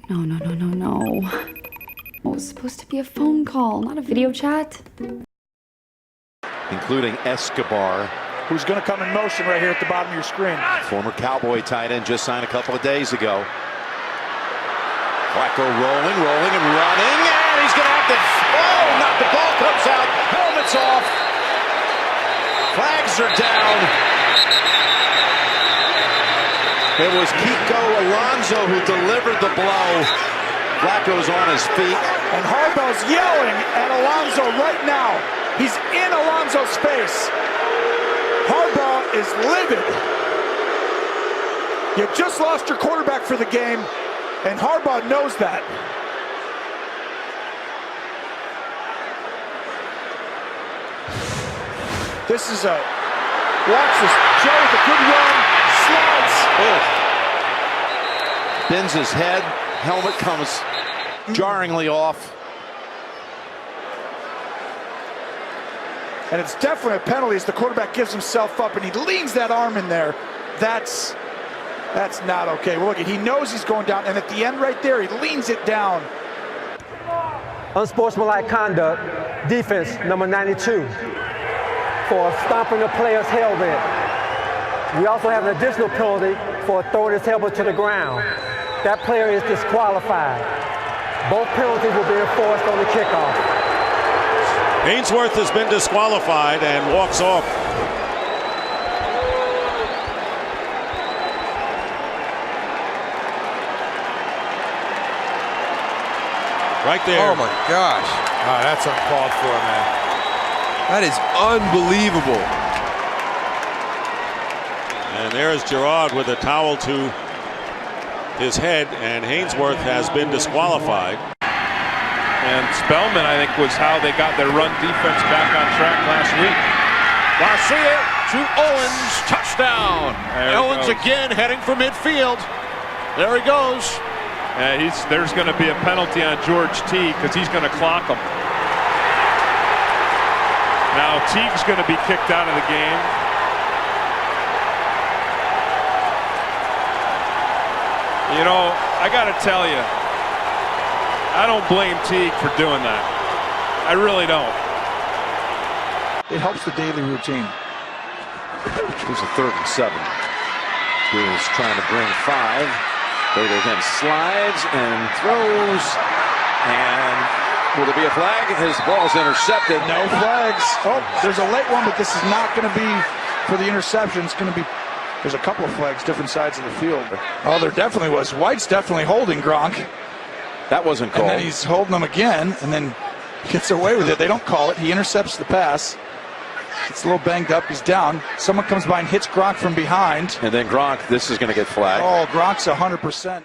No, no, no, no, no. Oh, it was supposed to be a phone call, not a video chat. Including Escobar, who's going to come in motion right here at the bottom of your screen. Former Cowboy tight end, just signed a couple of days ago. Flacco rolling and running, and he's going to have to, not the ball comes out, helmet's off. Flags are down. It was Kiko Alonso who delivered the blow. Flacco's on his feet. And Harbaugh's yelling at Alonso right now. He's in Alonso's face. Harbaugh is livid. You just lost your quarterback for the game, and Harbaugh knows that. This is watch this. Joe with a good run, slides. Bends his head, helmet comes jarringly off. And it's definitely a penalty as the quarterback gives himself up and he leans that arm in there. That's not okay. Well, look, he knows he's going down, and at the end right there, he leans it down. Unsportsmanlike conduct, defense number 92, for stomping a player's helmet. We also have an additional penalty for throwing his helmet to the ground. That player is disqualified. Both penalties will be enforced on the kickoff. Ainsworth has been disqualified and walks off. Right there. Oh my gosh. Oh, that's uncalled for, man. That is unbelievable. And there's Gerard with a towel to his head, and Ainsworth has been disqualified. And Spellman, I think, was how they got their run defense back on track last week. Garcia to Owens, touchdown. Owens again heading for midfield. There he goes. There's going to be a penalty on George Teague because he's going to clock him. Now Teague's going to be kicked out of the game. You know, I got to tell you, I don't blame Teague for doing that. I really don't. It helps the daily routine. Here's a 3rd and 7. He's trying to bring 5. Bader then slides and throws. And will there be a flag? His ball's intercepted. No flags. Oh, there's a late one, but this is not going to be for the interception. It's going to be, there's a couple of flags, different sides of the field. Oh, there definitely was. White's definitely holding Gronk. That wasn't called. And then he's holding them again, and then gets away with it. They don't call it. He intercepts the pass. It's a little banged up. He's down. Someone comes by and hits Gronk from behind. And then Gronk, this is going to get flagged. Oh, Gronk's 100%.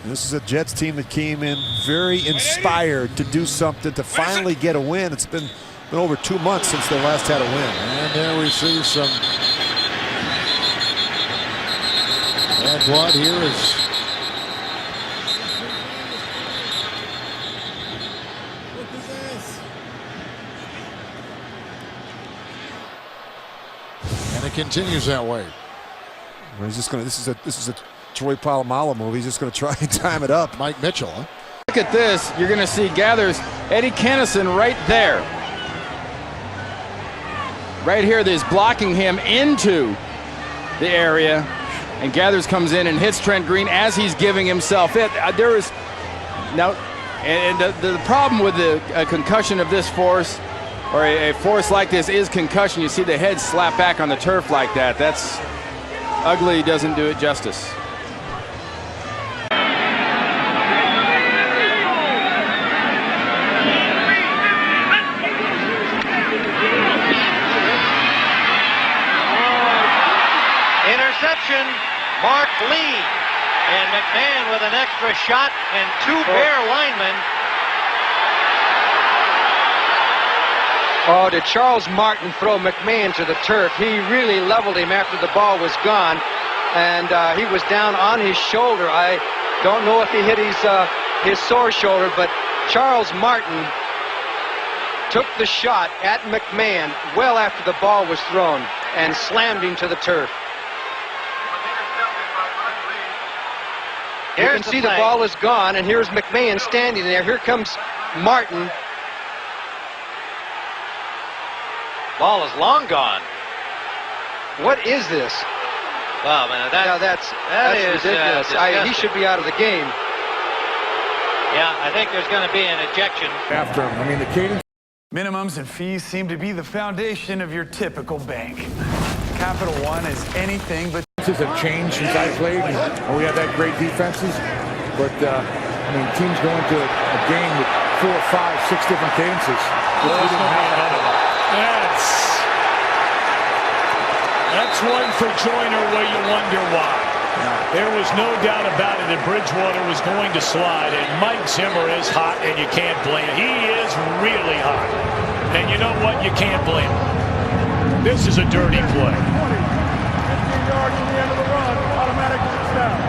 This is a Jets team that came in very inspired to do something, to finally get a win. It's been over 2 months since they last had a win. And there we see some bad blood. Here is and it continues that way. He's just going to. This is a Troy Polamalu move. He's just going to try and time it up. Mike Mitchell, huh? Look at this. You're going to see Gathers, Eddie Kennison right there. Right here, there's blocking him into the area. And Gathers comes in and hits Trent Green as he's giving himself it. There is now, and the problem with a concussion of this force, or a force like this, is concussion. You see the head slap back on the turf like that. That's ugly. Doesn't do it justice. Interception, Mark Lee, and McMahon with an extra shot, and 2 Bear linemen. Oh, did Charles Martin throw McMahon to the turf? He really leveled him after the ball was gone, and he was down on his shoulder. I don't know if he hit his sore shoulder, but Charles Martin took the shot at McMahon well after the ball was thrown and slammed him to the turf. You can see the ball is gone, and here's McMahon standing there. Here comes Martin. Ball is long gone. What is this? Wow, man, that's ridiculous. He should be out of the game. Yeah, I think there's going to be an ejection. After him. I mean, the cadence. Minimums and fees seem to be the foundation of your typical bank. Capital One is anything but... Have changed since I played, and we have that great defenses. But, I mean, teams go into a game with 4, 5, 6 different cadences. That's one for Joyner where you wonder why. There was no doubt about it that Bridgewater was going to slide, and Mike Zimmer is hot, and you can't blame him. He is really hot. And you know what? You can't blame him. This is a dirty play.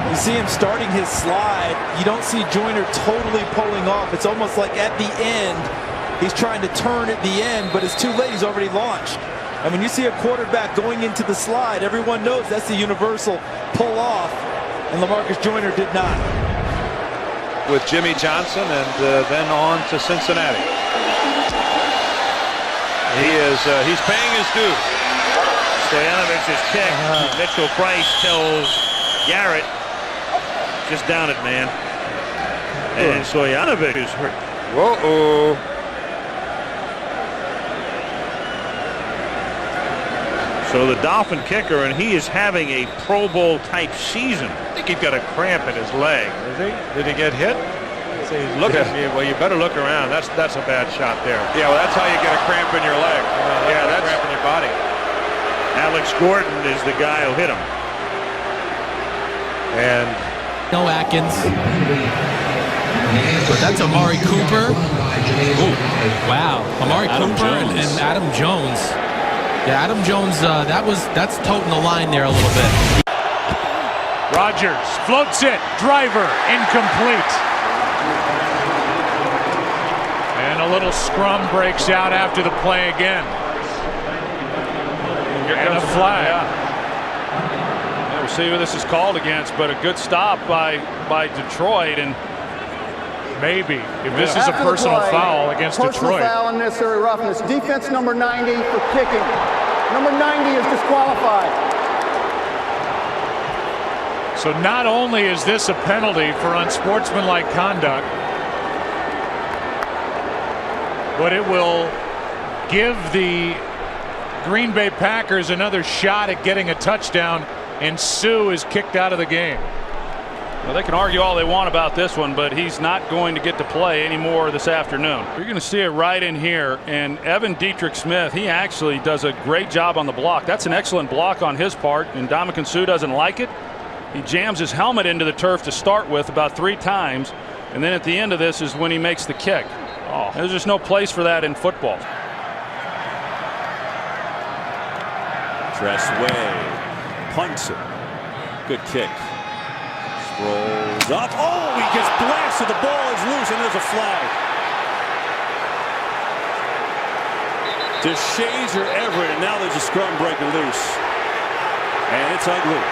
You see him starting his slide. You don't see Joyner totally pulling off. It's almost like at the end, he's trying to turn at the end, but it's too late. He's already launched. And when you see a quarterback going into the slide, everyone knows that's the universal pull off, and LaMarcus Joyner did not. With Jimmy Johnson and then on to Cincinnati. He's paying his due. Stoyanovic's kick. Mitchell Price tells Garrett, just down it, man. And Stojanovic is hurt. Whoa. So the Dolphin kicker, and he is having a Pro Bowl type season. I think he's got a cramp in his leg. Is he? Did he get hit? So he's looking. Well, you better look around. That's a bad shot there. Yeah, well, that's how you get a cramp in your leg. Yeah, that's a cramp in your body. Alex Gordon is the guy who hit him. And no Atkins. But that's Amari Cooper. Ooh, wow. Amari Cooper and Adam Jones. Yeah, Adam Jones, that's toting the line there a little bit. Rodgers floats it. Driver incomplete. And a little scrum breaks out after the play again. And a flag. Yeah, we'll see who this is called against, but a good stop by Detroit, and maybe if this is a personal foul against Detroit. Foul, unnecessary roughness. Defense number 90 for kicking. Number 90 is disqualified. So not only is this a penalty for unsportsmanlike conduct, but it will give the Green Bay Packers another shot at getting a touchdown, and Sue is kicked out of the game. Well, they can argue all they want about this one, but he's not going to get to play anymore this afternoon. You're going to see it right in here, and Evan Dietrich Smith, he actually does a great job on the block. That's an excellent block on his part, and Ndamukong Suh doesn't like it. He jams his helmet into the turf to start with about 3 times, and then at the end of this is when he makes the kick. Oh, there's just no place for that in football. Tressway punts it. Good kick. Rolls up. Oh, he gets blasted. The ball is loose, and there's a flag. DeShazier Everett, and now there's a scrum breaking loose. And it's ugly.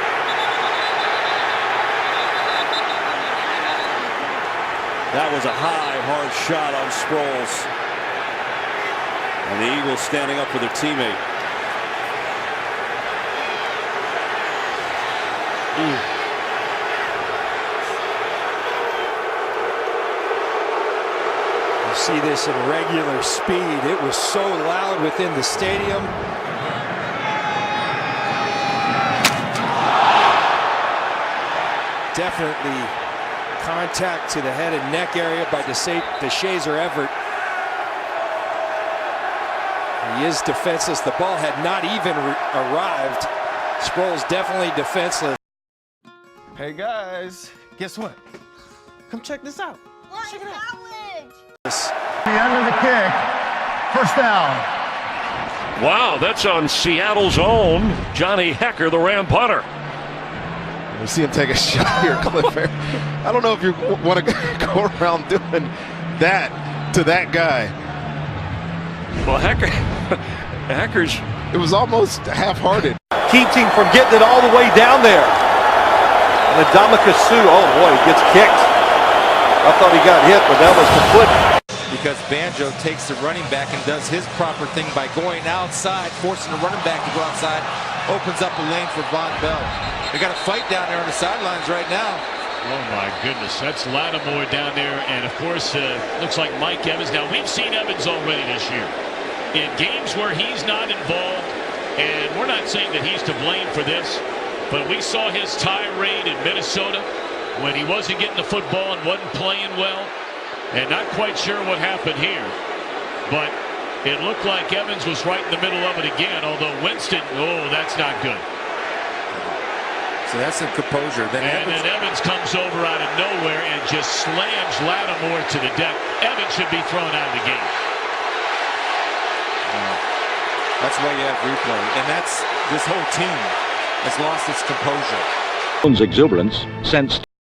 That was a high, hard shot on Sproles. And the Eagles standing up for their teammate. See this in regular speed. It was so loud within the stadium. Definitely contact to the head and neck area by DeShazier Everett. He is defenseless. The ball had not even arrived. Sproles definitely defenseless. Hey guys, guess what? Come check this out. Check it out. The end of the kick. First down. Wow, that's on Seattle's own Johnny Hekker, the Ram punter. We see him take a shot here, Cliff. I don't know if you want to go around doing that to that guy. Well, Hecker's... It was almost half-hearted. Keeping from getting it all the way down there. And Ndamukong Suh, oh boy, he gets kicked. I thought he got hit, but that was the foot. Because Banjo takes the running back and does his proper thing by going outside, forcing the running back to go outside, opens up a lane for Von Bell. They got a fight down there on the sidelines right now. Oh my goodness, that's Lattimore down there, and of course, looks like Mike Evans. Now we've seen Evans already this year in games where he's not involved, and we're not saying that he's to blame for this, but we saw his tirade in Minnesota when he wasn't getting the football and wasn't playing well, and not quite sure what happened here, but it looked like Evans was right in the middle of it again, although Winston, oh, that's not good. So that's some composure. Then Evans comes over out of nowhere and just slams Lattimore to the deck. Evans should be thrown out of the game. That's why you have replay, and that's this whole team has lost its composure. Exuberance sensed